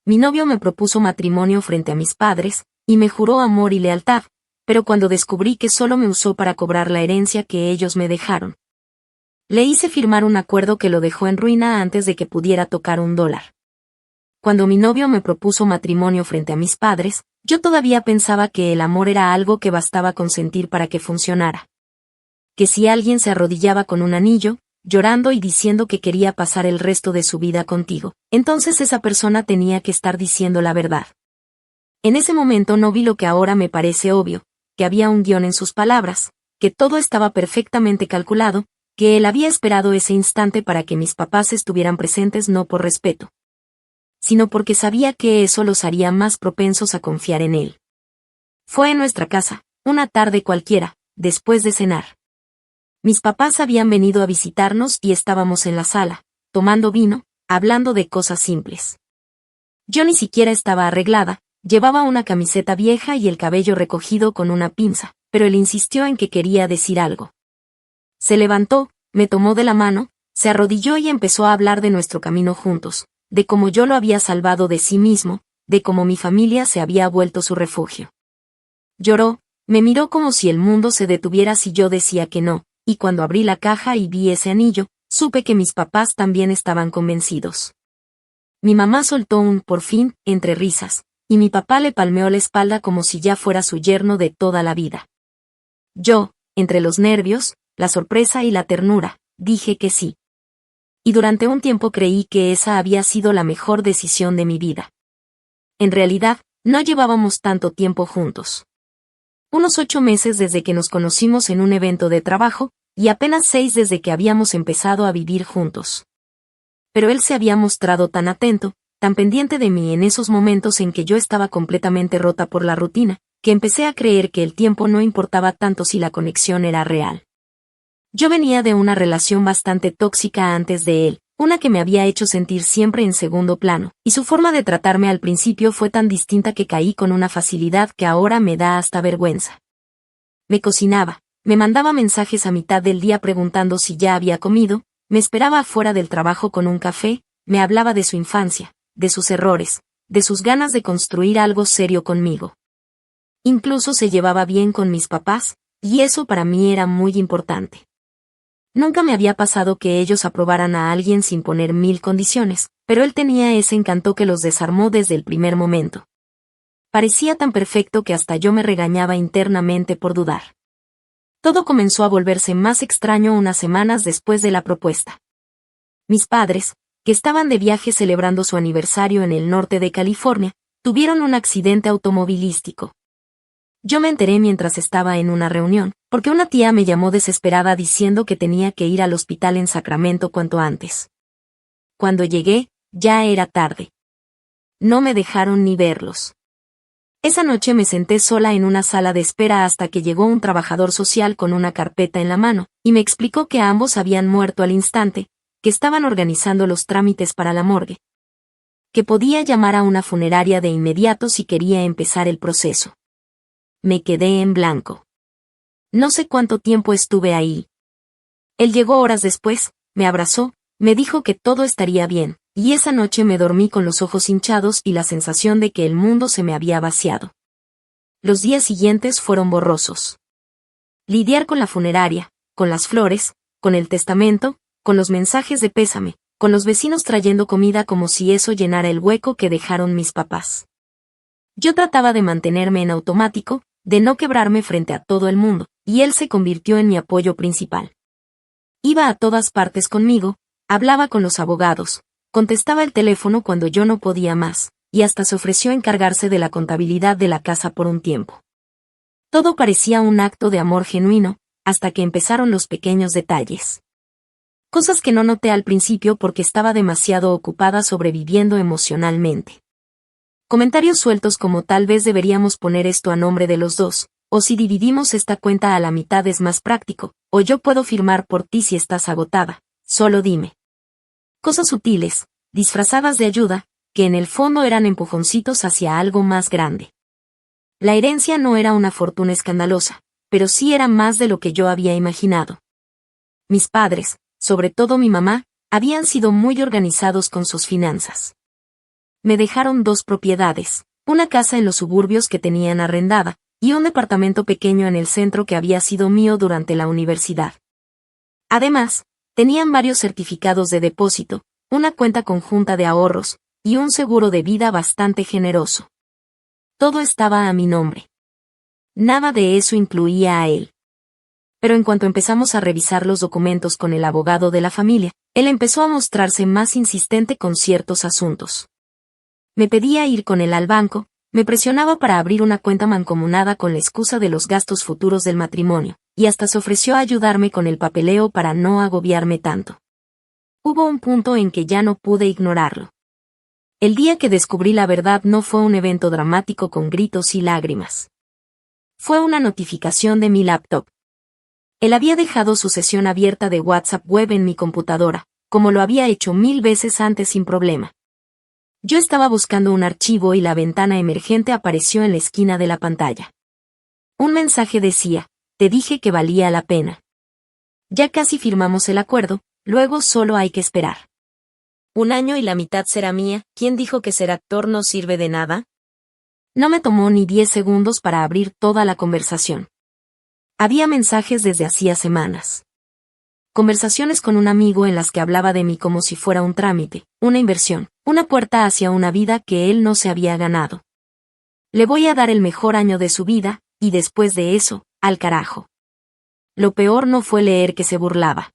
mi novio me propuso matrimonio frente a mis padres, y me juró amor y lealtad, pero cuando descubrí que solo me usó para cobrar la herencia que ellos me dejaron, le hice firmar un acuerdo que lo dejó en ruina antes de que pudiera tocar $1. Cuando mi novio me propuso matrimonio frente a mis padres, yo todavía pensaba que el amor era algo que bastaba consentir para que funcionara. Que si alguien se arrodillaba con un anillo, llorando y diciendo que quería pasar el resto de su vida contigo, entonces esa persona tenía que estar diciendo la verdad. En ese momento no vi lo que ahora me parece obvio, que había un guión en sus palabras, que todo estaba perfectamente calculado, que él había esperado ese instante para que mis papás estuvieran presentes no por respeto, sino porque sabía que eso los haría más propensos a confiar en él. Fue en nuestra casa, una tarde cualquiera, después de cenar. Mis papás habían venido a visitarnos y estábamos en la sala, tomando vino, hablando de cosas simples. Yo ni siquiera estaba arreglada, llevaba una camiseta vieja y el cabello recogido con una pinza, pero él insistió en que quería decir algo. Se levantó, me tomó de la mano, se arrodilló y empezó a hablar de nuestro camino juntos, de cómo yo lo había salvado de sí mismo, de cómo mi familia se había vuelto su refugio. Lloró, me miró como si el mundo se detuviera si yo decía que no, y cuando abrí la caja y vi ese anillo, supe que mis papás también estaban convencidos. Mi mamá soltó un por fin, entre risas, y mi papá le palmeó la espalda como si ya fuera su yerno de toda la vida. Yo, entre los nervios, la sorpresa y la ternura, dije que sí. Y durante un tiempo creí que esa había sido la mejor decisión de mi vida. En realidad, no llevábamos tanto tiempo juntos. Unos 8 meses desde que nos conocimos en un evento de trabajo, y apenas 6 desde que habíamos empezado a vivir juntos. Pero él se había mostrado tan atento, tan pendiente de mí en esos momentos en que yo estaba completamente rota por la rutina, que empecé a creer que el tiempo no importaba tanto si la conexión era real. Yo venía de una relación bastante tóxica antes de él, una que me había hecho sentir siempre en segundo plano, y su forma de tratarme al principio fue tan distinta que caí con una facilidad que ahora me da hasta vergüenza. Me cocinaba, me mandaba mensajes a mitad del día preguntando si ya había comido, me esperaba afuera del trabajo con un café, me hablaba de su infancia, de sus errores, de sus ganas de construir algo serio conmigo. Incluso se llevaba bien con mis papás, y eso para mí era muy importante. Nunca me había pasado que ellos aprobaran a alguien sin poner 1000 condiciones, pero él tenía ese encanto que los desarmó desde el primer momento. Parecía tan perfecto que hasta yo me regañaba internamente por dudar. Todo comenzó a volverse más extraño unas semanas después de la propuesta. Mis padres, que estaban de viaje celebrando su aniversario en el norte de California, tuvieron un accidente automovilístico. Yo me enteré mientras estaba en una reunión, porque una tía me llamó desesperada diciendo que tenía que ir al hospital en Sacramento cuanto antes. Cuando llegué, ya era tarde. No me dejaron ni verlos. Esa noche me senté sola en una sala de espera hasta que llegó un trabajador social con una carpeta en la mano, y me explicó que ambos habían muerto al instante, que estaban organizando los trámites para la morgue. Que podía llamar a una funeraria de inmediato si quería empezar el proceso. Me quedé en blanco. No sé cuánto tiempo estuve ahí. Él llegó horas después, me abrazó, me dijo que todo estaría bien, y esa noche me dormí con los ojos hinchados y la sensación de que el mundo se me había vaciado. Los días siguientes fueron borrosos. Lidiar con la funeraria, con las flores, con el testamento, con los mensajes de pésame, con los vecinos trayendo comida como si eso llenara el hueco que dejaron mis papás. Yo trataba de mantenerme en automático, de no quebrarme frente a todo el mundo, y él se convirtió en mi apoyo principal. Iba a todas partes conmigo, hablaba con los abogados, contestaba el teléfono cuando yo no podía más, y hasta se ofreció encargarse de la contabilidad de la casa por un tiempo. Todo parecía un acto de amor genuino, hasta que empezaron los pequeños detalles. Cosas que no noté al principio porque estaba demasiado ocupada sobreviviendo emocionalmente. Comentarios sueltos como tal vez deberíamos poner esto a nombre de los dos, o si dividimos esta cuenta a la mitad es más práctico, o yo puedo firmar por ti si estás agotada, solo dime. Cosas sutiles, disfrazadas de ayuda, que en el fondo eran empujoncitos hacia algo más grande. La herencia no era una fortuna escandalosa, pero sí era más de lo que yo había imaginado. Mis padres, sobre todo mi mamá, habían sido muy organizados con sus finanzas. Me dejaron 2 propiedades, una casa en los suburbios que tenían arrendada, y un departamento pequeño en el centro que había sido mío durante la universidad. Además, tenían varios certificados de depósito, una cuenta conjunta de ahorros, y un seguro de vida bastante generoso. Todo estaba a mi nombre. Nada de eso incluía a él. Pero en cuanto empezamos a revisar los documentos con el abogado de la familia, él empezó a mostrarse más insistente con ciertos asuntos. Me pedía ir con él al banco, me presionaba para abrir una cuenta mancomunada con la excusa de los gastos futuros del matrimonio, y hasta se ofreció a ayudarme con el papeleo para no agobiarme tanto. Hubo un punto en que ya no pude ignorarlo. El día que descubrí la verdad no fue un evento dramático con gritos y lágrimas. Fue una notificación de mi laptop. Él había dejado su sesión abierta de WhatsApp web en mi computadora, como lo había hecho 1000 veces antes sin problema. Yo estaba buscando un archivo y la ventana emergente apareció en la esquina de la pantalla. Un mensaje decía: te dije que valía la pena. Ya casi firmamos el acuerdo, luego solo hay que esperar. 1 año y la mitad será mía. ¿Quién dijo que ser actor no sirve de nada? No me tomó ni 10 segundos para abrir toda la conversación. Había mensajes desde hacía semanas. Conversaciones con un amigo en las que hablaba de mí como si fuera un trámite, una inversión, una puerta hacia una vida que él no se había ganado. Le voy a dar el mejor año de su vida, y después de eso, al carajo. Lo peor no fue leer que se burlaba.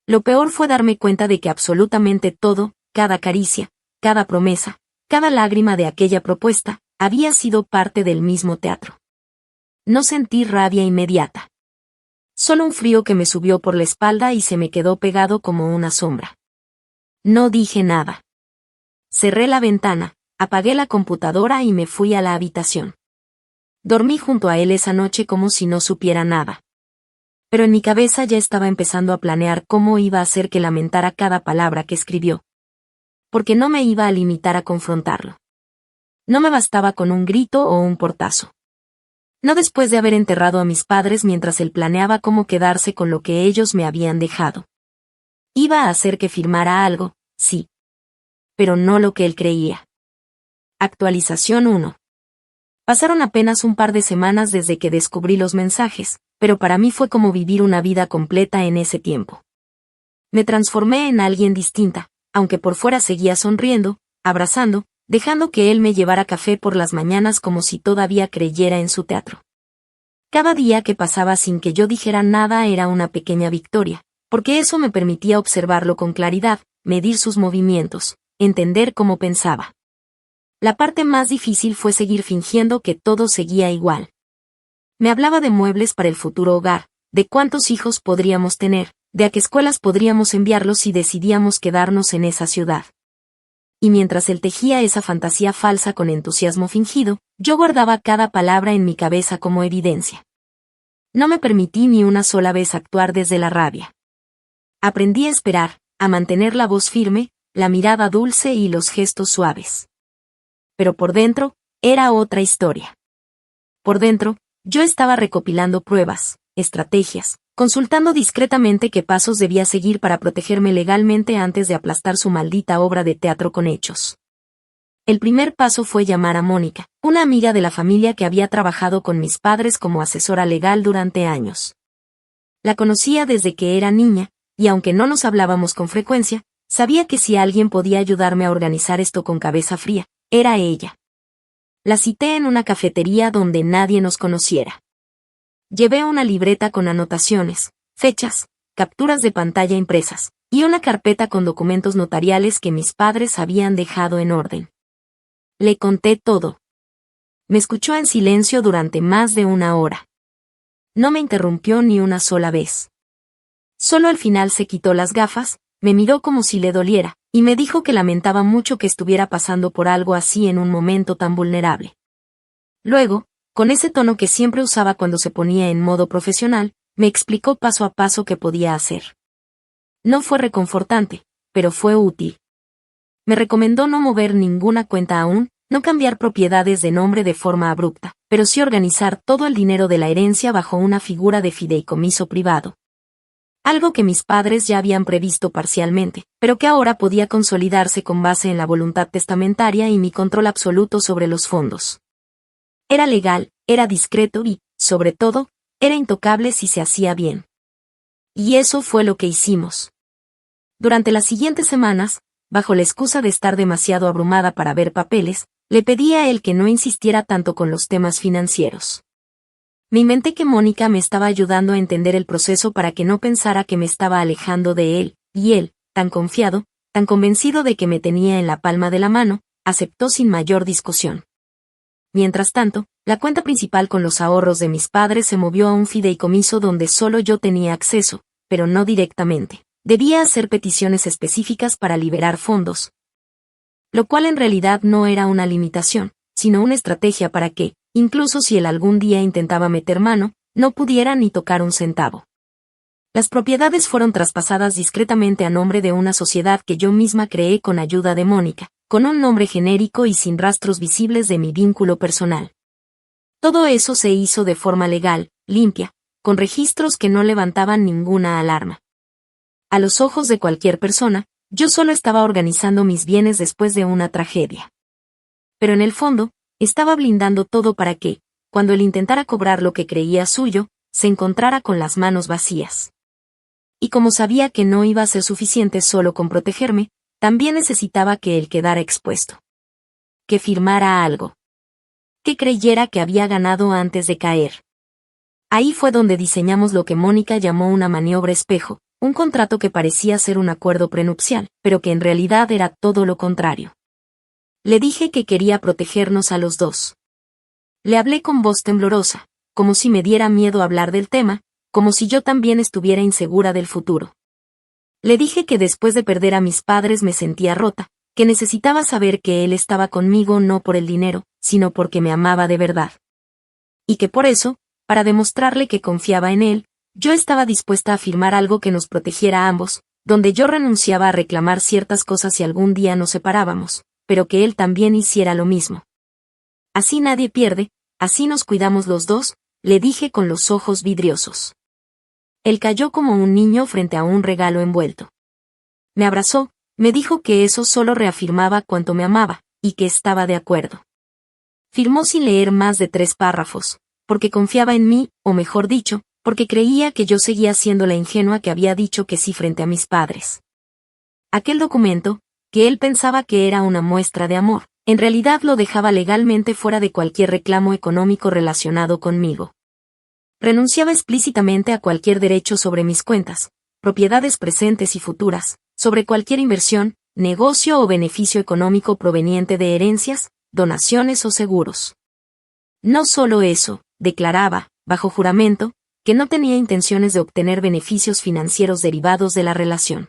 Lo peor fue darme cuenta de que absolutamente todo, cada caricia, cada promesa, cada lágrima de aquella propuesta, había sido parte del mismo teatro. No sentí rabia inmediata. Solo un frío que me subió por la espalda y se me quedó pegado como una sombra. No dije nada. Cerré la ventana, apagué la computadora y me fui a la habitación. Dormí junto a él esa noche como si no supiera nada. Pero en mi cabeza ya estaba empezando a planear cómo iba a hacer que lamentara cada palabra que escribió. Porque no me iba a limitar a confrontarlo. No me bastaba con un grito o un portazo. No después de haber enterrado a mis padres mientras él planeaba cómo quedarse con lo que ellos me habían dejado. Iba a hacer que firmara algo, sí. Pero no lo que él creía. Actualización 1. Pasaron apenas un par de semanas desde que descubrí los mensajes, pero para mí fue como vivir una vida completa en ese tiempo. Me transformé en alguien distinta, aunque por fuera seguía sonriendo, abrazando, dejando que él me llevara café por las mañanas como si todavía creyera en su teatro. Cada día que pasaba sin que yo dijera nada era una pequeña victoria, porque eso me permitía observarlo con claridad, medir sus movimientos, entender cómo pensaba. La parte más difícil fue seguir fingiendo que todo seguía igual. Me hablaba de muebles para el futuro hogar, de cuántos hijos podríamos tener, de a qué escuelas podríamos enviarlos si decidíamos quedarnos en esa ciudad. Y mientras él tejía esa fantasía falsa con entusiasmo fingido, yo guardaba cada palabra en mi cabeza como evidencia. No me permití ni una sola vez actuar desde la rabia. Aprendí a esperar, a mantener la voz firme, la mirada dulce y los gestos suaves. Pero por dentro, era otra historia. Por dentro, yo estaba recopilando pruebas, estrategias, consultando discretamente qué pasos debía seguir para protegerme legalmente antes de aplastar su maldita obra de teatro con hechos. El primer paso fue llamar a Mónica, una amiga de la familia que había trabajado con mis padres como asesora legal durante años. La conocía desde que era niña, y aunque no nos hablábamos con frecuencia, sabía que si alguien podía ayudarme a organizar esto con cabeza fría, era ella. La cité en una cafetería donde nadie nos conociera. Llevé una libreta con anotaciones, fechas, capturas de pantalla impresas, y una carpeta con documentos notariales que mis padres habían dejado en orden. Le conté todo. Me escuchó en silencio durante más de 1 hora. No me interrumpió ni una sola vez. Solo al final se quitó las gafas, me miró como si le doliera, y me dijo que lamentaba mucho que estuviera pasando por algo así en un momento tan vulnerable. Luego, con ese tono que siempre usaba cuando se ponía en modo profesional, me explicó paso a paso qué podía hacer. No fue reconfortante, pero fue útil. Me recomendó no mover ninguna cuenta aún, no cambiar propiedades de nombre de forma abrupta, pero sí organizar todo el dinero de la herencia bajo una figura de fideicomiso privado. Algo que mis padres ya habían previsto parcialmente, pero que ahora podía consolidarse con base en la voluntad testamentaria y mi control absoluto sobre los fondos. Era legal, era discreto y, sobre todo, era intocable si se hacía bien. Y eso fue lo que hicimos. Durante las siguientes semanas, bajo la excusa de estar demasiado abrumada para ver papeles, le pedí a él que no insistiera tanto con los temas financieros. Me inventé que Mónica me estaba ayudando a entender el proceso para que no pensara que me estaba alejando de él, y él, tan confiado, tan convencido de que me tenía en la palma de la mano, aceptó sin mayor discusión. Mientras tanto, la cuenta principal con los ahorros de mis padres se movió a un fideicomiso donde solo yo tenía acceso, pero no directamente. Debía hacer peticiones específicas para liberar fondos, lo cual en realidad no era una limitación, sino una estrategia para que, incluso si él algún día intentaba meter mano, no pudiera ni tocar un centavo. Las propiedades fueron traspasadas discretamente a nombre de una sociedad que yo misma creé con ayuda de Mónica, con un nombre genérico y sin rastros visibles de mi vínculo personal. Todo eso se hizo de forma legal, limpia, con registros que no levantaban ninguna alarma. A los ojos de cualquier persona, yo solo estaba organizando mis bienes después de una tragedia. Pero en el fondo, estaba blindando todo para que, cuando él intentara cobrar lo que creía suyo, se encontrara con las manos vacías. Y como sabía que no iba a ser suficiente solo con protegerme, también necesitaba que él quedara expuesto. Que firmara algo. Que creyera que había ganado antes de caer. Ahí fue donde diseñamos lo que Mónica llamó una maniobra espejo, un contrato que parecía ser un acuerdo prenupcial, pero que en realidad era todo lo contrario. Le dije que quería protegernos a los dos. Le hablé con voz temblorosa, como si me diera miedo hablar del tema, como si yo también estuviera insegura del futuro. Le dije que después de perder a mis padres me sentía rota, que necesitaba saber que él estaba conmigo no por el dinero, sino porque me amaba de verdad. Y que por eso, para demostrarle que confiaba en él, yo estaba dispuesta a firmar algo que nos protegiera a ambos, donde yo renunciaba a reclamar ciertas cosas si algún día nos separábamos, pero que él también hiciera lo mismo. Así nadie pierde, así nos cuidamos los dos, le dije con los ojos vidriosos. Él cayó como un niño frente a un regalo envuelto. Me abrazó, me dijo que eso solo reafirmaba cuánto me amaba, y que estaba de acuerdo. Firmó sin leer más de 3 párrafos, porque confiaba en mí, o mejor dicho, porque creía que yo seguía siendo la ingenua que había dicho que sí frente a mis padres. Aquel documento, que él pensaba que era una muestra de amor, en realidad lo dejaba legalmente fuera de cualquier reclamo económico relacionado conmigo. Renunciaba explícitamente a cualquier derecho sobre mis cuentas, propiedades presentes y futuras, sobre cualquier inversión, negocio o beneficio económico proveniente de herencias, donaciones o seguros. No solo eso, declaraba, bajo juramento, que no tenía intenciones de obtener beneficios financieros derivados de la relación.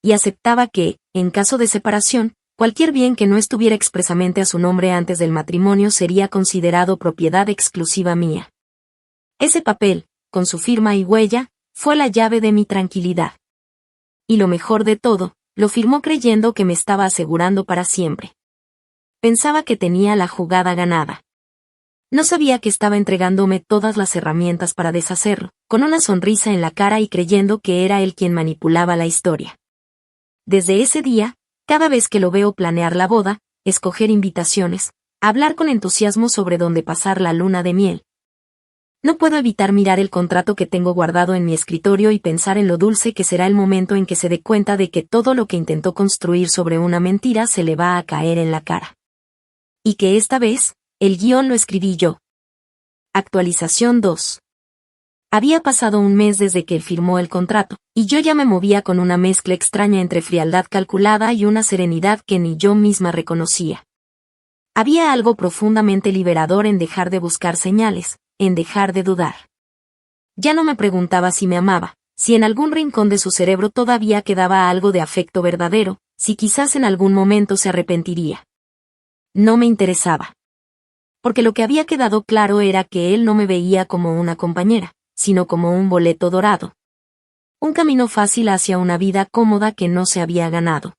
Y aceptaba que, en caso de separación, cualquier bien que no estuviera expresamente a su nombre antes del matrimonio sería considerado propiedad exclusiva mía. Ese papel, con su firma y huella, fue la llave de mi tranquilidad. Y lo mejor de todo, lo firmó creyendo que me estaba asegurando para siempre. Pensaba que tenía la jugada ganada. No sabía que estaba entregándome todas las herramientas para deshacerlo, con una sonrisa en la cara y creyendo que era él quien manipulaba la historia. Desde ese día, cada vez que lo veo planear la boda, escoger invitaciones, hablar con entusiasmo sobre dónde pasar la luna de miel, no puedo evitar mirar el contrato que tengo guardado en mi escritorio y pensar en lo dulce que será el momento en que se dé cuenta de que todo lo que intentó construir sobre una mentira se le va a caer en la cara. Y que esta vez, el guión lo escribí yo. Actualización 2. Había pasado un mes desde que él firmó el contrato, y yo ya me movía con una mezcla extraña entre frialdad calculada y una serenidad que ni yo misma reconocía. Había algo profundamente liberador en dejar de buscar señales, en dejar de dudar. Ya no me preguntaba si me amaba, si en algún rincón de su cerebro todavía quedaba algo de afecto verdadero, si quizás en algún momento se arrepentiría. No me interesaba. Porque lo que había quedado claro era que él no me veía como una compañera, sino como un boleto dorado. Un camino fácil hacia una vida cómoda que no se había ganado.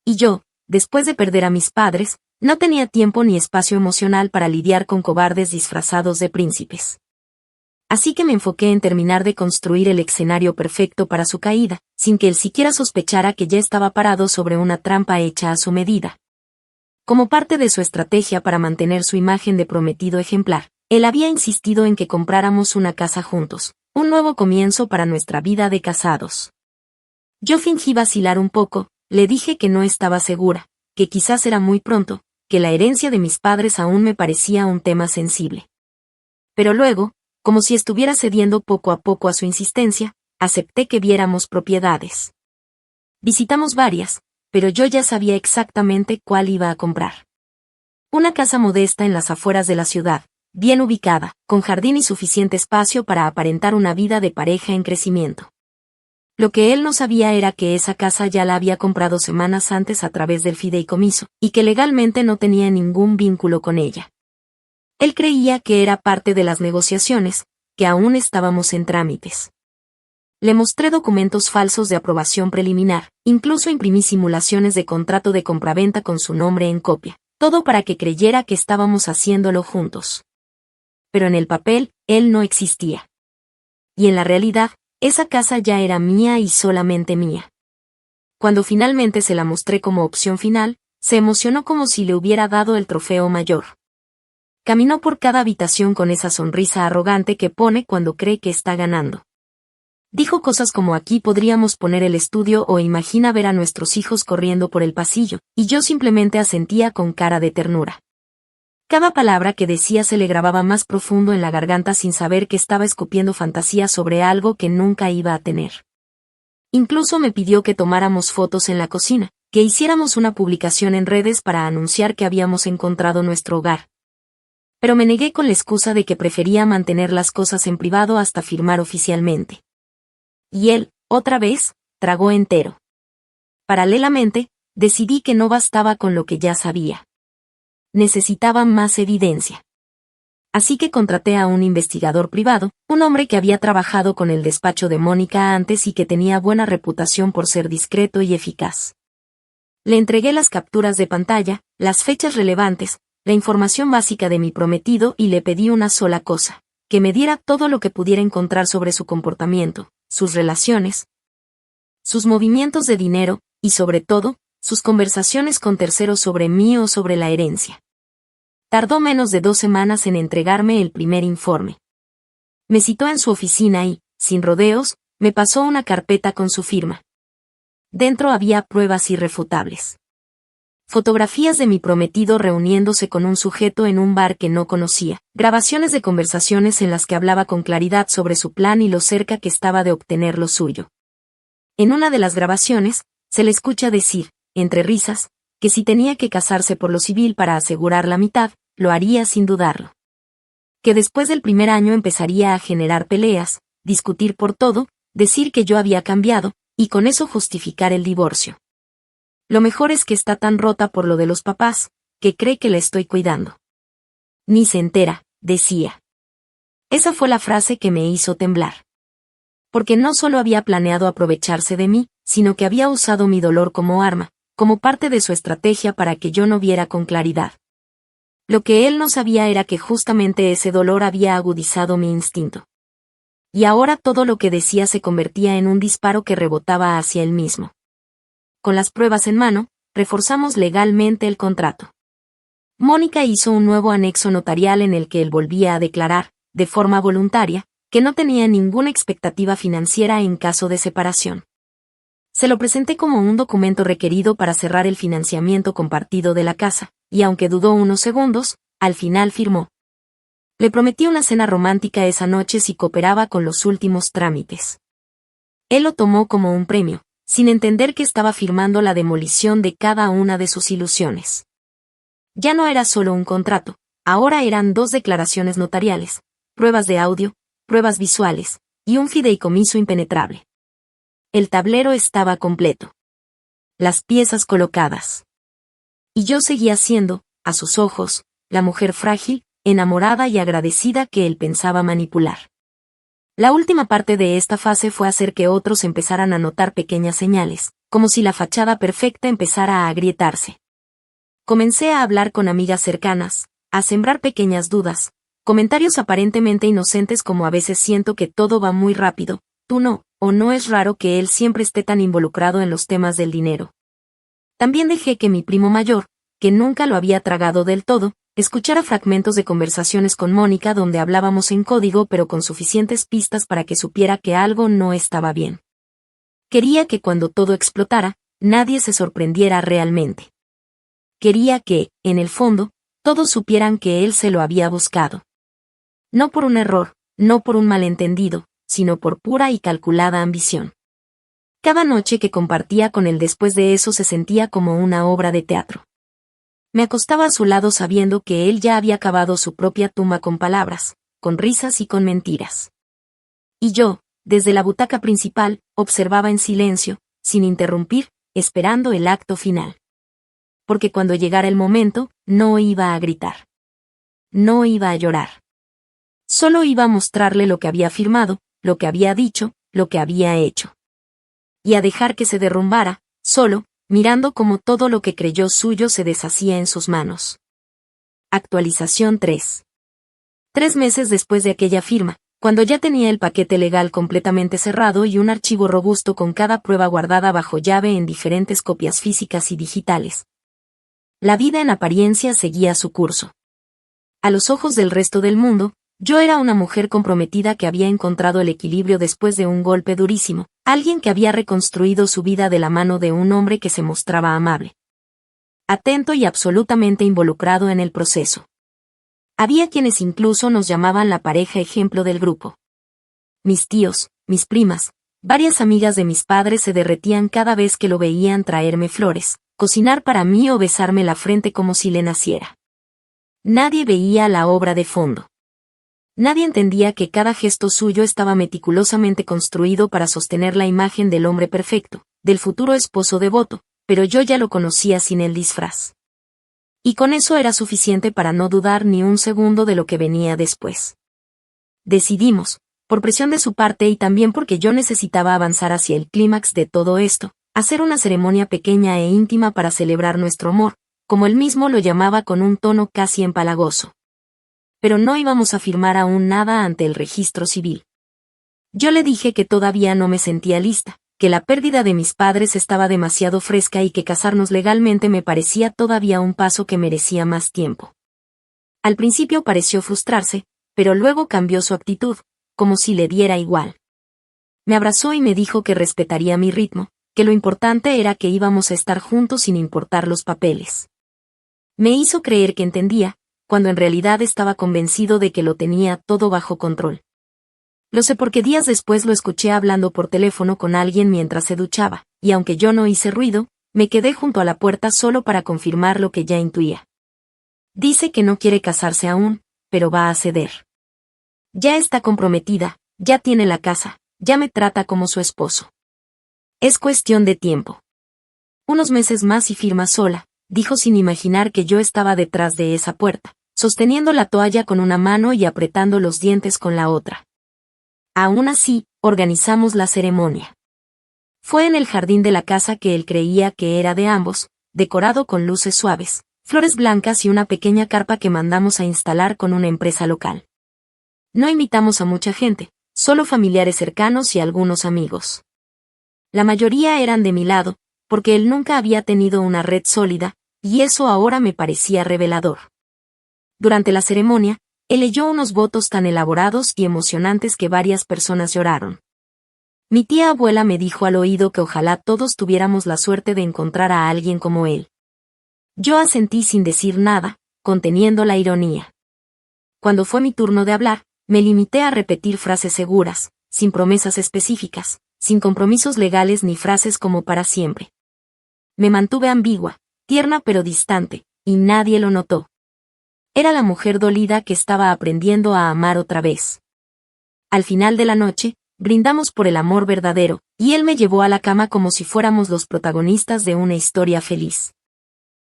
Y yo, después de perder a mis padres, no tenía tiempo ni espacio emocional para lidiar con cobardes disfrazados de príncipes. Así que me enfoqué en terminar de construir el escenario perfecto para su caída, sin que él siquiera sospechara que ya estaba parado sobre una trampa hecha a su medida. Como parte de su estrategia para mantener su imagen de prometido ejemplar, él había insistido en que compráramos una casa juntos, un nuevo comienzo para nuestra vida de casados. Yo fingí vacilar un poco, le dije que no estaba segura, que quizás era muy pronto, que la herencia de mis padres aún me parecía un tema sensible. Pero luego, como si estuviera cediendo poco a poco a su insistencia, acepté que viéramos propiedades. Visitamos varias, pero yo ya sabía exactamente cuál iba a comprar. Una casa modesta en las afueras de la ciudad, bien ubicada, con jardín y suficiente espacio para aparentar una vida de pareja en crecimiento. Lo que él no sabía era que esa casa ya la había comprado semanas antes a través del fideicomiso, y que legalmente no tenía ningún vínculo con ella. Él creía que era parte de las negociaciones, que aún estábamos en trámites. Le mostré documentos falsos de aprobación preliminar, incluso imprimí simulaciones de contrato de compraventa con su nombre en copia, todo para que creyera que estábamos haciéndolo juntos. Pero en el papel, él no existía. Y en la realidad, esa casa ya era mía y solamente mía. Cuando finalmente se la mostré como opción final, se emocionó como si le hubiera dado el trofeo mayor. Caminó por cada habitación con esa sonrisa arrogante que pone cuando cree que está ganando. Dijo cosas como aquí podríamos poner el estudio o imagina ver a nuestros hijos corriendo por el pasillo, y yo simplemente asentía con cara de ternura. Cada palabra que decía se le grababa más profundo en la garganta sin saber que estaba escupiendo fantasía sobre algo que nunca iba a tener. Incluso me pidió que tomáramos fotos en la cocina, que hiciéramos una publicación en redes para anunciar que habíamos encontrado nuestro hogar. Pero me negué con la excusa de que prefería mantener las cosas en privado hasta firmar oficialmente. Y él, otra vez, tragó entero. Paralelamente, decidí que no bastaba con lo que ya sabía. Necesitaba más evidencia. Así que contraté a un investigador privado, un hombre que había trabajado con el despacho de Mónica antes y que tenía buena reputación por ser discreto y eficaz. Le entregué las capturas de pantalla, las fechas relevantes, la información básica de mi prometido y le pedí una sola cosa, que me diera todo lo que pudiera encontrar sobre su comportamiento, sus relaciones, sus movimientos de dinero, y sobre todo, sus conversaciones con terceros sobre mí o sobre la herencia. Tardó menos de 2 semanas en entregarme el primer informe. Me citó en su oficina y, sin rodeos, me pasó una carpeta con su firma. Dentro había pruebas irrefutables. Fotografías de mi prometido reuniéndose con un sujeto en un bar que no conocía, grabaciones de conversaciones en las que hablaba con claridad sobre su plan y lo cerca que estaba de obtener lo suyo. En una de las grabaciones, se le escucha decir, entre risas, que si tenía que casarse por lo civil para asegurar la mitad, lo haría sin dudarlo. Que después del primer año empezaría a generar peleas, discutir por todo, decir que yo había cambiado, y con eso justificar el divorcio. Lo mejor es que está tan rota por lo de los papás, que cree que la estoy cuidando. Ni se entera, decía. Esa fue la frase que me hizo temblar. Porque no solo había planeado aprovecharse de mí, sino que había usado mi dolor como arma, como parte de su estrategia para que yo no viera con claridad. Lo que él no sabía era que justamente ese dolor había agudizado mi instinto. Y ahora todo lo que decía se convertía en un disparo que rebotaba hacia él mismo. Con las pruebas en mano, reforzamos legalmente el contrato. Mónica hizo un nuevo anexo notarial en el que él volvía a declarar, de forma voluntaria, que no tenía ninguna expectativa financiera en caso de separación. Se lo presenté como un documento requerido para cerrar el financiamiento compartido de la casa, y aunque dudó unos segundos, al final firmó. Le prometí una cena romántica esa noche si cooperaba con los últimos trámites. Él lo tomó como un premio, sin entender que estaba firmando la demolición de cada una de sus ilusiones. Ya no era solo un contrato, ahora eran 2 declaraciones notariales, pruebas de audio, pruebas visuales, y un fideicomiso impenetrable. El tablero estaba completo. Las piezas colocadas. Y yo seguía siendo, a sus ojos, la mujer frágil, enamorada y agradecida que él pensaba manipular. La última parte de esta fase fue hacer que otros empezaran a notar pequeñas señales, como si la fachada perfecta empezara a agrietarse. Comencé a hablar con amigas cercanas, a sembrar pequeñas dudas, Comentarios aparentemente inocentes como a veces siento que todo va muy rápido, tú no, o no es raro que él siempre esté tan involucrado en los temas del dinero. También dejé que mi primo mayor, que nunca lo había tragado del todo, escuchara fragmentos de conversaciones con Mónica donde hablábamos en código pero con suficientes pistas para que supiera que algo no estaba bien. Quería que cuando todo explotara, nadie se sorprendiera realmente. Quería que, en el fondo, todos supieran que él se lo había buscado. No por un error, no por un malentendido, sino por pura y calculada ambición. Cada noche que compartía con él después de eso se sentía como una obra de teatro. Me acostaba a su lado sabiendo que él ya había cavado su propia tumba con palabras, con risas y con mentiras. Y yo, desde la butaca principal, observaba en silencio, sin interrumpir, esperando el acto final. Porque cuando llegara el momento, no iba a gritar. No iba a llorar. Solo iba a mostrarle lo que había firmado, lo que había dicho, lo que había hecho. Y a dejar que se derrumbara, solo, mirando cómo todo lo que creyó suyo se deshacía en sus manos. Actualización 3. 3 meses después de aquella firma, cuando ya tenía el paquete legal completamente cerrado y un archivo robusto con cada prueba guardada bajo llave en diferentes copias físicas y digitales. La vida en apariencia seguía su curso. A los ojos del resto del mundo, yo era una mujer comprometida que había encontrado el equilibrio después de un golpe durísimo, alguien que había reconstruido su vida de la mano de un hombre que se mostraba amable, atento y absolutamente involucrado en el proceso. Había quienes incluso nos llamaban la pareja ejemplo del grupo. Mis tíos, mis primas, varias amigas de mis padres se derretían cada vez que lo veían traerme flores, cocinar para mí o besarme la frente como si le naciera. Nadie veía la obra de fondo. Nadie entendía que cada gesto suyo estaba meticulosamente construido para sostener la imagen del hombre perfecto, del futuro esposo devoto, pero yo ya lo conocía sin el disfraz. Y con eso era suficiente para no dudar ni un segundo de lo que venía después. Decidimos, por presión de su parte y también porque yo necesitaba avanzar hacia el clímax de todo esto, hacer una ceremonia pequeña e íntima para celebrar nuestro amor, como él mismo lo llamaba con un tono casi empalagoso. Pero no íbamos a firmar aún nada ante el registro civil. Yo le dije que todavía no me sentía lista, que la pérdida de mis padres estaba demasiado fresca y que casarnos legalmente me parecía todavía un paso que merecía más tiempo. Al principio pareció frustrarse, pero luego cambió su actitud, como si le diera igual. Me abrazó y me dijo que respetaría mi ritmo, que lo importante era que íbamos a estar juntos sin importar los papeles. Me hizo creer que entendía, cuando en realidad estaba convencido de que lo tenía todo bajo control. Lo sé porque días después lo escuché hablando por teléfono con alguien mientras se duchaba, y aunque yo no hice ruido, me quedé junto a la puerta solo para confirmar lo que ya intuía. Dice que no quiere casarse aún, pero va a ceder. Ya está comprometida, ya tiene la casa, ya me trata como su esposo. Es cuestión de tiempo. Unos meses más y firma sola, dijo sin imaginar que yo estaba detrás de esa puerta, sosteniendo la toalla con una mano y apretando los dientes con la otra. Aún así, organizamos la ceremonia. Fue en el jardín de la casa que él creía que era de ambos, decorado con luces suaves, flores blancas y una pequeña carpa que mandamos a instalar con una empresa local. No invitamos a mucha gente, solo familiares cercanos y algunos amigos. La mayoría eran de mi lado, porque él nunca había tenido una red sólida, y eso ahora me parecía revelador. Durante la ceremonia, él leyó unos votos tan elaborados y emocionantes que varias personas lloraron. Mi tía abuela me dijo al oído que ojalá todos tuviéramos la suerte de encontrar a alguien como él. Yo asentí sin decir nada, conteniendo la ironía. Cuando fue mi turno de hablar, me limité a repetir frases seguras, sin promesas específicas, sin compromisos legales ni frases como para siempre. Me mantuve ambigua, tierna pero distante, y nadie lo notó. Era la mujer dolida que estaba aprendiendo a amar otra vez. Al final de la noche, brindamos por el amor verdadero, y él me llevó a la cama como si fuéramos los protagonistas de una historia feliz.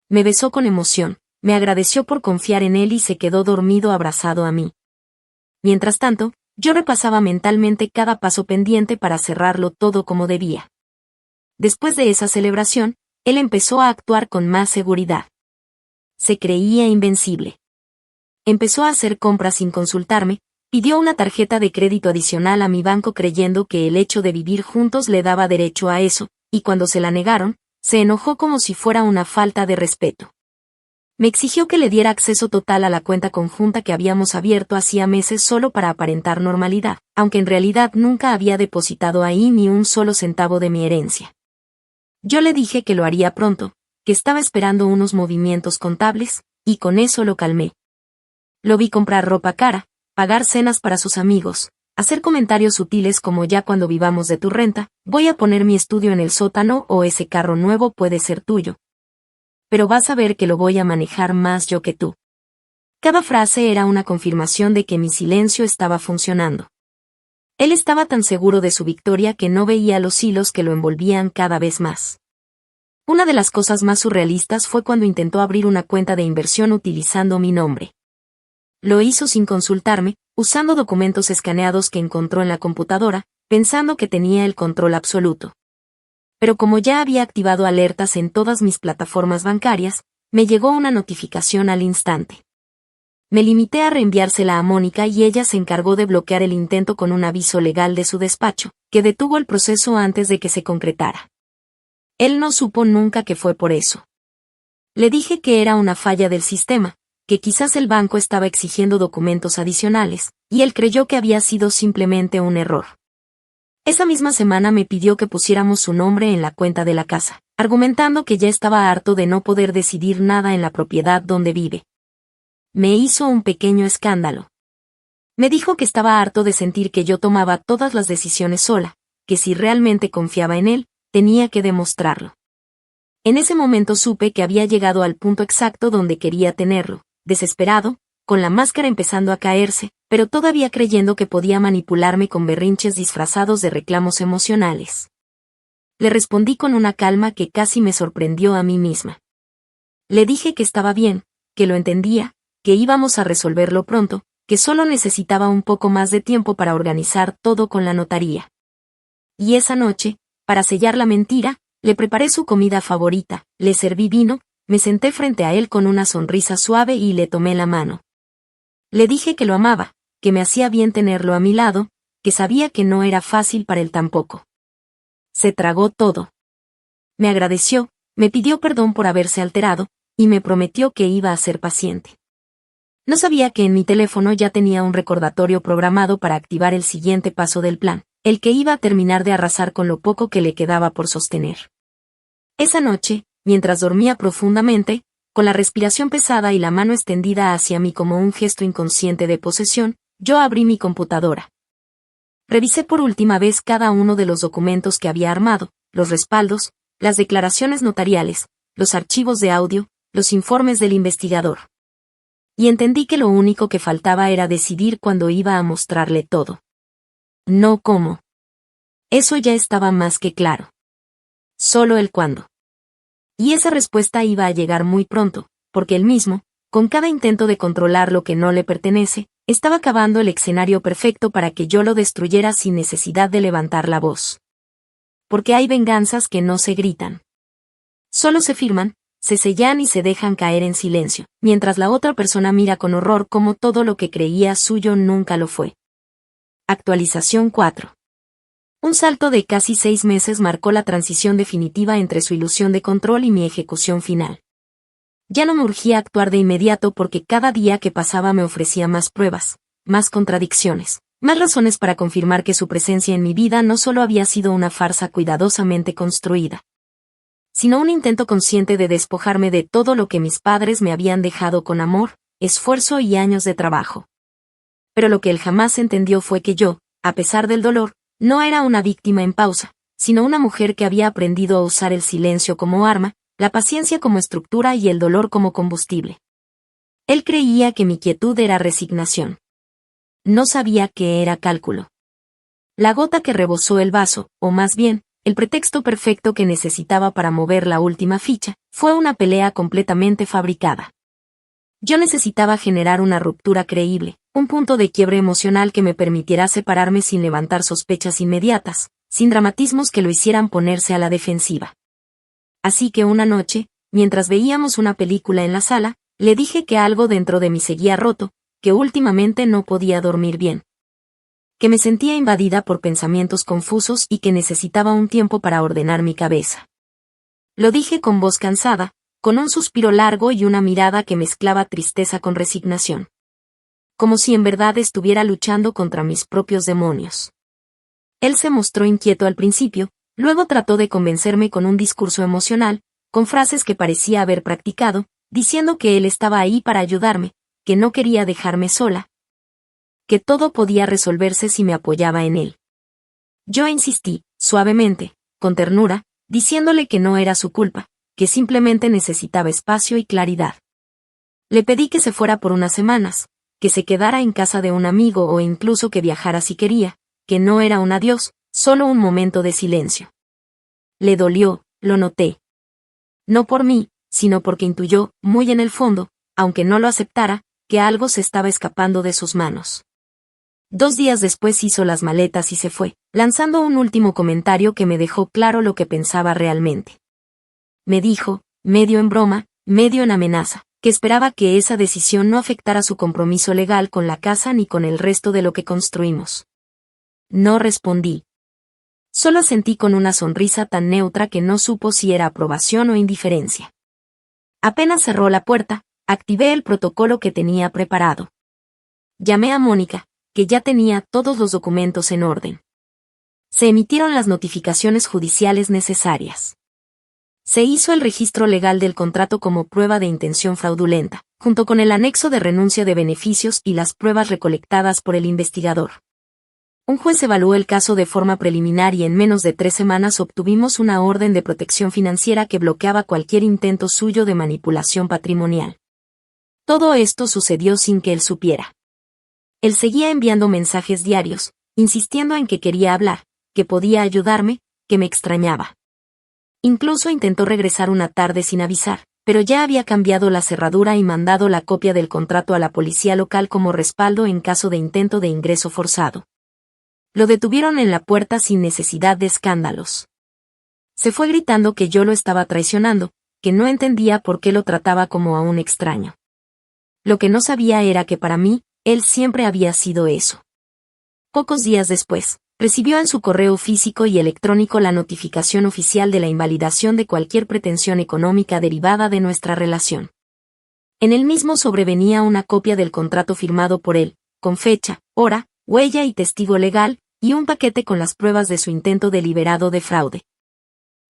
Me besó con emoción, me agradeció por confiar en él y se quedó dormido abrazado a mí. Mientras tanto, yo repasaba mentalmente cada paso pendiente para cerrarlo todo como debía. Después de esa celebración, él empezó a actuar con más seguridad. Se creía invencible. empezó a hacer compras sin consultarme, pidió una tarjeta de crédito adicional a mi banco creyendo que el hecho de vivir juntos le daba derecho a eso, y cuando se la negaron, se enojó como si fuera una falta de respeto. Me exigió que le diera acceso total a la cuenta conjunta que habíamos abierto hacía meses solo para aparentar normalidad, aunque en realidad nunca había depositado ahí ni un solo centavo de mi herencia. Yo le dije que lo haría pronto, que estaba esperando unos movimientos contables, y con eso lo calmé. Lo vi comprar ropa cara, pagar cenas para sus amigos, hacer comentarios sutiles como ya cuando vivamos de tu renta, voy a poner mi estudio en el sótano o ese carro nuevo puede ser tuyo. Pero vas a ver que lo voy a manejar más yo que tú. Cada frase era una confirmación de que mi silencio estaba funcionando. Él estaba tan seguro de su victoria que no veía los hilos que lo envolvían cada vez más. Una de las cosas más surrealistas fue cuando intentó abrir una cuenta de inversión utilizando mi nombre. Lo hizo sin consultarme, usando documentos escaneados que encontró en la computadora, pensando que tenía el control absoluto. Pero como ya había activado alertas en todas mis plataformas bancarias, me llegó una notificación al instante. Me limité a reenviársela a Mónica y ella se encargó de bloquear el intento con un aviso legal de su despacho, que detuvo el proceso antes de que se concretara. Él no supo nunca que fue por eso. Le dije que era una falla del sistema, que quizás el banco estaba exigiendo documentos adicionales, y él creyó que había sido simplemente un error. Esa misma semana me pidió que pusiéramos su nombre en la cuenta de la casa, argumentando que ya estaba harto de no poder decidir nada en la propiedad donde vive. Me hizo un pequeño escándalo. Me dijo que estaba harto de sentir que yo tomaba todas las decisiones sola, que si realmente confiaba en él, tenía que demostrarlo. En ese momento supe que había llegado al punto exacto donde quería tenerlo, desesperado, con la máscara empezando a caerse, pero todavía creyendo que podía manipularme con berrinches disfrazados de reclamos emocionales. Le respondí con una calma que casi me sorprendió a mí misma. Le dije que estaba bien, que lo entendía, que íbamos a resolverlo pronto, que solo necesitaba un poco más de tiempo para organizar todo con la notaría. Y esa noche, para sellar la mentira, le preparé su comida favorita, le serví vino, me senté frente a él con una sonrisa suave y le tomé la mano. Le dije que lo amaba, que me hacía bien tenerlo a mi lado, que sabía que no era fácil para él tampoco. Se tragó todo. Me agradeció, me pidió perdón por haberse alterado, y me prometió que iba a ser paciente. No sabía que en mi teléfono ya tenía un recordatorio programado para activar el siguiente paso del plan, el que iba a terminar de arrasar con lo poco que le quedaba por sostener. Esa noche, mientras dormía profundamente, con la respiración pesada y la mano extendida hacia mí como un gesto inconsciente de posesión, yo abrí mi computadora. Revisé por última vez cada uno de los documentos que había armado, los respaldos, las declaraciones notariales, los archivos de audio, los informes del investigador. Y entendí que lo único que faltaba era decidir cuándo iba a mostrarle todo. No cómo. Eso ya estaba más que claro. Solo el cuándo. Y esa respuesta iba a llegar muy pronto, porque él mismo, con cada intento de controlar lo que no le pertenece, estaba cavando el escenario perfecto para que yo lo destruyera sin necesidad de levantar la voz. Porque hay venganzas que no se gritan. Solo se firman, se sellan y se dejan caer en silencio, mientras la otra persona mira con horror como todo lo que creía suyo nunca lo fue. Actualización 4. Un salto de casi 6 meses marcó la transición definitiva entre su ilusión de control y mi ejecución final. Ya no me urgía actuar de inmediato porque cada día que pasaba me ofrecía más pruebas, más contradicciones, más razones para confirmar que su presencia en mi vida no solo había sido una farsa cuidadosamente construida, sino un intento consciente de despojarme de todo lo que mis padres me habían dejado con amor, esfuerzo y años de trabajo. Pero lo que él jamás entendió fue que yo, a pesar del dolor, no era una víctima en pausa, sino una mujer que había aprendido a usar el silencio como arma, la paciencia como estructura y el dolor como combustible. Él creía que mi quietud era resignación. No sabía que era cálculo. La gota que rebosó el vaso, o más bien, el pretexto perfecto que necesitaba para mover la última ficha, fue una pelea completamente fabricada. Yo necesitaba generar una ruptura creíble, un punto de quiebre emocional que me permitiera separarme sin levantar sospechas inmediatas, sin dramatismos que lo hicieran ponerse a la defensiva. Así que una noche, mientras veíamos una película en la sala, le dije que algo dentro de mí seguía roto, que últimamente no podía dormir bien, que me sentía invadida por pensamientos confusos y que necesitaba un tiempo para ordenar mi cabeza. Lo dije con voz cansada, con un suspiro largo y una mirada que mezclaba tristeza con resignación. Como si en verdad estuviera luchando contra mis propios demonios. Él se mostró inquieto al principio, luego trató de convencerme con un discurso emocional, con frases que parecía haber practicado, diciendo que él estaba ahí para ayudarme, que no quería dejarme sola, que todo podía resolverse si me apoyaba en él. Yo insistí, suavemente, con ternura, diciéndole que no era su culpa, que simplemente necesitaba espacio y claridad. Le pedí que se fuera por unas semanas, que se quedara en casa de un amigo o incluso que viajara si quería, que no era un adiós, solo un momento de silencio. Le dolió, lo noté. No por mí, sino porque intuyó, muy en el fondo, aunque no lo aceptara, que algo se estaba escapando de sus manos. 2 días después hizo las maletas y se fue, lanzando un último comentario que me dejó claro lo que pensaba realmente. Me dijo, medio en broma, medio en amenaza, que esperaba que esa decisión no afectara su compromiso legal con la casa ni con el resto de lo que construimos. No respondí. Solo asentí con una sonrisa tan neutra que no supo si era aprobación o indiferencia. Apenas cerró la puerta, activé el protocolo que tenía preparado. Llamé a Mónica, que ya tenía todos los documentos en orden. Se emitieron las notificaciones judiciales necesarias. Se hizo el registro legal del contrato como prueba de intención fraudulenta, junto con el anexo de renuncia de beneficios y las pruebas recolectadas por el investigador. Un juez evaluó el caso de forma preliminar y en menos de 3 semanas obtuvimos una orden de protección financiera que bloqueaba cualquier intento suyo de manipulación patrimonial. Todo esto sucedió sin que él supiera. Él seguía enviando mensajes diarios, insistiendo en que quería hablar, que podía ayudarme, que me extrañaba. Incluso intentó regresar una tarde sin avisar, pero ya había cambiado la cerradura y mandado la copia del contrato a la policía local como respaldo en caso de intento de ingreso forzado. Lo detuvieron en la puerta sin necesidad de escándalos. Se fue gritando que yo lo estaba traicionando, que no entendía por qué lo trataba como a un extraño. Lo que no sabía era que para mí, él siempre había sido eso. Pocos días después, recibió en su correo físico y electrónico la notificación oficial de la invalidación de cualquier pretensión económica derivada de nuestra relación. En el mismo sobrevenía una copia del contrato firmado por él, con fecha, hora, huella y testigo legal, y un paquete con las pruebas de su intento deliberado de fraude.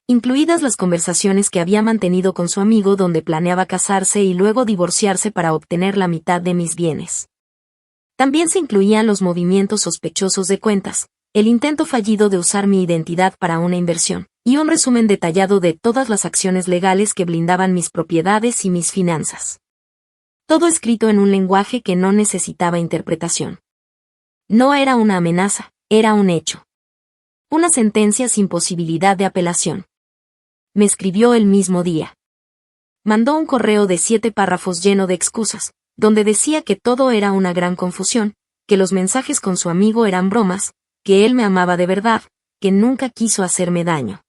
Incluidas las conversaciones que había mantenido con su amigo donde planeaba casarse y luego divorciarse para obtener la mitad de mis bienes. También se incluían los movimientos sospechosos de cuentas, el intento fallido de usar mi identidad para una inversión, y un resumen detallado de todas las acciones legales que blindaban mis propiedades y mis finanzas. Todo escrito en un lenguaje que no necesitaba interpretación. No era una amenaza, era un hecho. Una sentencia sin posibilidad de apelación. Me escribió el mismo día. Mandó un correo de 7 párrafos lleno de excusas, donde decía que todo era una gran confusión, que los mensajes con su amigo eran bromas, que él me amaba de verdad, que nunca quiso hacerme daño.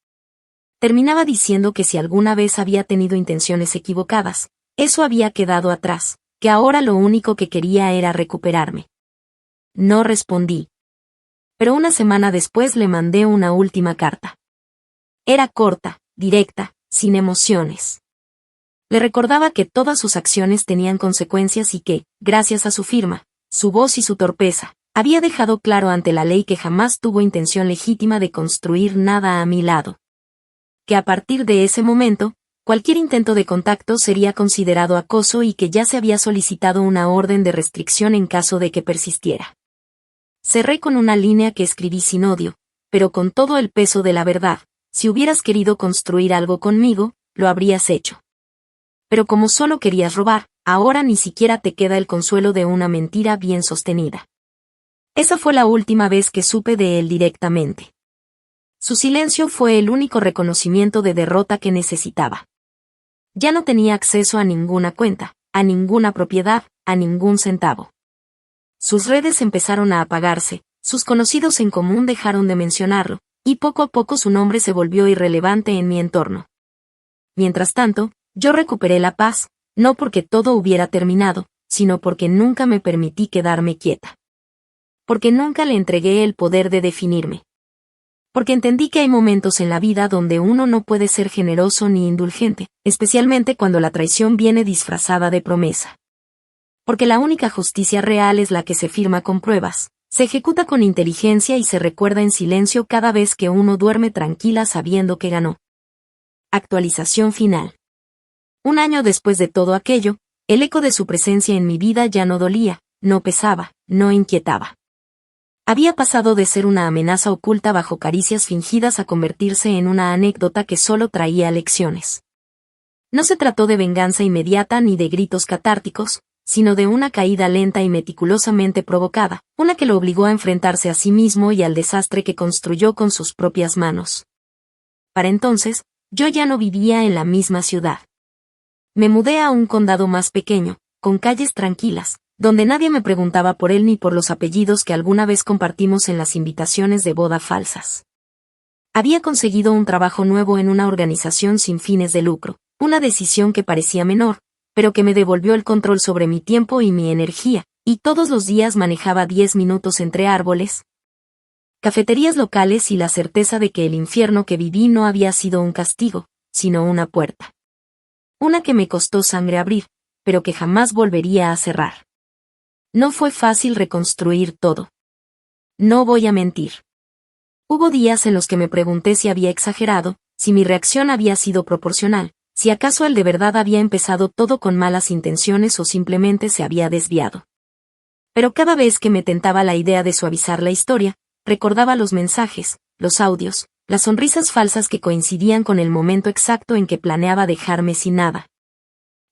Terminaba diciendo que si alguna vez había tenido intenciones equivocadas, eso había quedado atrás, que ahora lo único que quería era recuperarme. No respondí. Pero una semana después le mandé una última carta. Era corta, directa, sin emociones. Le recordaba que todas sus acciones tenían consecuencias y que, gracias a su firma, su voz y su torpeza, había dejado claro ante la ley que jamás tuvo intención legítima de construir nada a mi lado. Que a partir de ese momento, cualquier intento de contacto sería considerado acoso y que ya se había solicitado una orden de restricción en caso de que persistiera. Cerré con una línea que escribí sin odio, pero con todo el peso de la verdad: si hubieras querido construir algo conmigo, lo habrías hecho. Pero como solo querías robar, ahora ni siquiera te queda el consuelo de una mentira bien sostenida. Esa fue la última vez que supe de él directamente. Su silencio fue el único reconocimiento de derrota que necesitaba. Ya no tenía acceso a ninguna cuenta, a ninguna propiedad, a ningún centavo. Sus redes empezaron a apagarse, sus conocidos en común dejaron de mencionarlo, y poco a poco su nombre se volvió irrelevante en mi entorno. Mientras tanto, yo recuperé la paz, No porque todo hubiera terminado, sino porque nunca me permití quedarme quieta. Porque nunca le entregué el poder de definirme. Porque entendí que hay momentos en la vida donde uno no puede ser generoso ni indulgente, especialmente cuando la traición viene disfrazada de promesa. Porque la única justicia real es la que se firma con pruebas, se ejecuta con inteligencia y se recuerda en silencio cada vez que uno duerme tranquila sabiendo que ganó. Actualización final. 1 año después de todo aquello, el eco de su presencia en mi vida ya no dolía, no pesaba, no inquietaba. Había pasado de ser una amenaza oculta bajo caricias fingidas a convertirse en una anécdota que solo traía lecciones. No se trató de venganza inmediata ni de gritos catárticos, sino de una caída lenta y meticulosamente provocada, una que lo obligó a enfrentarse a sí mismo y al desastre que construyó con sus propias manos. Para entonces, yo ya no vivía en la misma ciudad. Me mudé a un condado más pequeño, con calles tranquilas, donde nadie me preguntaba por él ni por los apellidos que alguna vez compartimos en las invitaciones de boda falsas. Había conseguido un trabajo nuevo en una organización sin fines de lucro, una decisión que parecía menor, pero que me devolvió el control sobre mi tiempo y mi energía, y todos los días manejaba 10 minutos entre árboles, cafeterías locales y la certeza de que el infierno que viví no había sido un castigo, sino una puerta. Una que me costó sangre abrir, pero que jamás volvería a cerrar. No fue fácil reconstruir todo. No voy a mentir. Hubo días en los que me pregunté si había exagerado, si mi reacción había sido proporcional, si acaso él de verdad había empezado todo con malas intenciones o simplemente se había desviado. Pero cada vez que me tentaba la idea de suavizar la historia, recordaba los mensajes, los audios, las sonrisas falsas que coincidían con el momento exacto en que planeaba dejarme sin nada.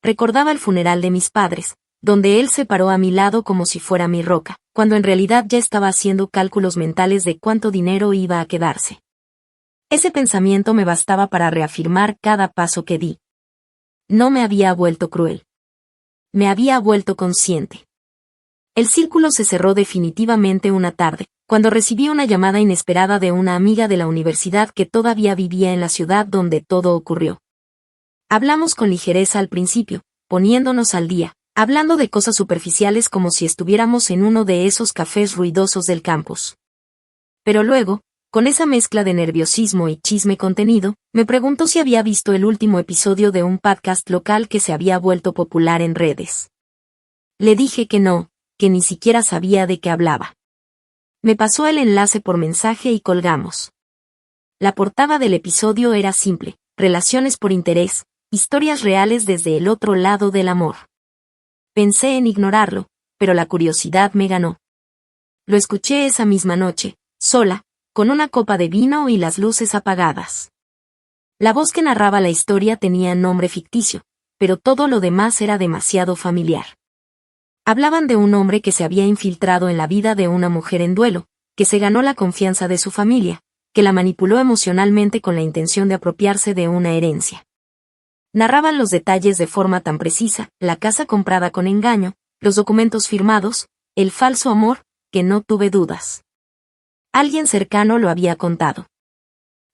Recordaba el funeral de mis padres, donde él se paró a mi lado como si fuera mi roca, cuando en realidad ya estaba haciendo cálculos mentales de cuánto dinero iba a quedarse. Ese pensamiento me bastaba para reafirmar cada paso que di. No me había vuelto cruel. Me había vuelto consciente. El círculo se cerró definitivamente una tarde, cuando recibí una llamada inesperada de una amiga de la universidad que todavía vivía en la ciudad donde todo ocurrió. Hablamos con ligereza al principio, poniéndonos al día, hablando de cosas superficiales como si estuviéramos en uno de esos cafés ruidosos del campus. Pero luego, con esa mezcla de nerviosismo y chisme contenido, me preguntó si había visto el último episodio de un podcast local que se había vuelto popular en redes. Le dije que no, que ni siquiera sabía de qué hablaba. Me pasó el enlace por mensaje y colgamos. La portada del episodio era simple: relaciones por interés, historias reales desde el otro lado del amor. Pensé en ignorarlo, pero la curiosidad me ganó. Lo escuché esa misma noche, sola, con una copa de vino y las luces apagadas. La voz que narraba la historia tenía nombre ficticio, pero todo lo demás era demasiado familiar. Hablaban de un hombre que se había infiltrado en la vida de una mujer en duelo, que se ganó la confianza de su familia, que la manipuló emocionalmente con la intención de apropiarse de una herencia. Narraban los detalles de forma tan precisa: la casa comprada con engaño, los documentos firmados, el falso amor, que no tuve dudas. Alguien cercano lo había contado.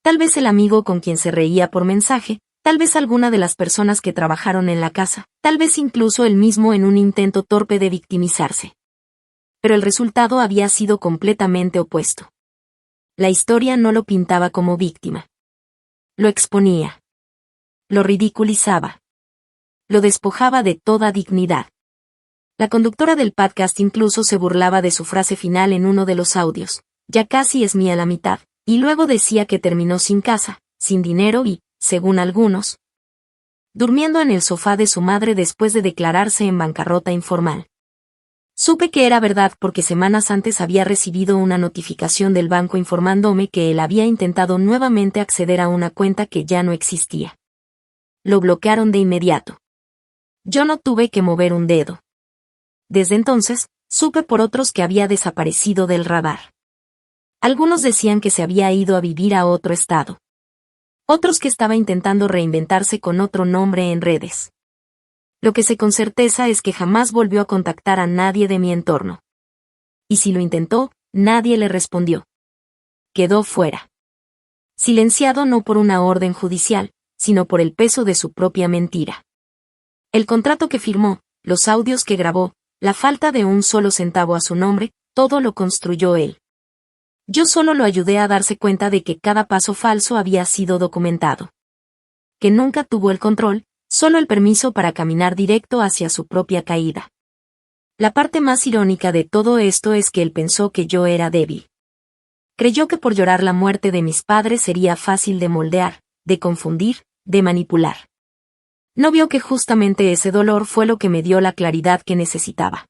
Tal vez el amigo con quien se reía por mensaje, tal vez alguna de las personas que trabajaron en la casa, tal vez incluso él mismo en un intento torpe de victimizarse. Pero el resultado había sido completamente opuesto. La historia no lo pintaba como víctima. Lo exponía. Lo ridiculizaba. Lo despojaba de toda dignidad. La conductora del podcast incluso se burlaba de su frase final en uno de los audios: ya casi es mía la mitad, y luego decía que terminó sin casa, sin dinero y, según algunos, durmiendo en el sofá de su madre después de declararse en bancarrota informal. Supe que era verdad porque semanas antes había recibido una notificación del banco informándome que él había intentado nuevamente acceder a una cuenta que ya no existía. Lo bloquearon de inmediato. Yo no tuve que mover un dedo. Desde entonces, supe por otros que había desaparecido del radar. Algunos decían que se había ido a vivir a otro estado. Otros que estaba intentando reinventarse con otro nombre en redes. Lo que sé con certeza es que jamás volvió a contactar a nadie de mi entorno. Y si lo intentó, nadie le respondió. Quedó fuera. Silenciado no por una orden judicial, sino por el peso de su propia mentira. El contrato que firmó, los audios que grabó, la falta de un solo centavo a su nombre, todo lo construyó él. Yo solo lo ayudé a darse cuenta de que cada paso falso había sido documentado. Que nunca tuvo el control, solo el permiso para caminar directo hacia su propia caída. La parte más irónica de todo esto es que él pensó que yo era débil. Creyó que por llorar la muerte de mis padres sería fácil de moldear, de confundir, de manipular. No vio que justamente ese dolor fue lo que me dio la claridad que necesitaba.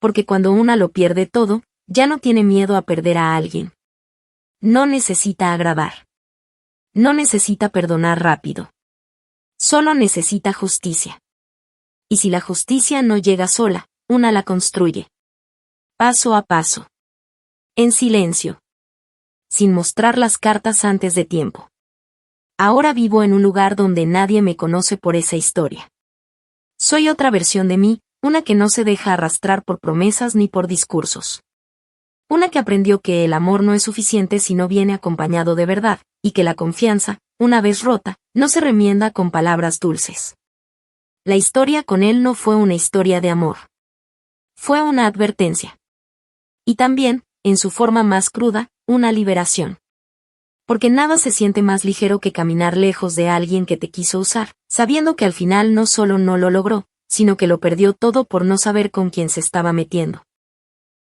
Porque cuando una lo pierde todo, ya no tiene miedo a perder a alguien. No necesita agradar. No necesita perdonar rápido. Solo necesita justicia. Y si la justicia no llega sola, una la construye. Paso a paso. En silencio. Sin mostrar las cartas antes de tiempo. Ahora vivo en un lugar donde nadie me conoce por esa historia. Soy otra versión de mí, una que no se deja arrastrar por promesas ni por discursos. Una que aprendió que el amor no es suficiente si no viene acompañado de verdad, y que la confianza, una vez rota, no se remienda con palabras dulces. La historia con él no fue una historia de amor. Fue una advertencia. Y también, en su forma más cruda, una liberación. Porque nada se siente más ligero que caminar lejos de alguien que te quiso usar, sabiendo que al final no solo no lo logró, sino que lo perdió todo por no saber con quién se estaba metiendo.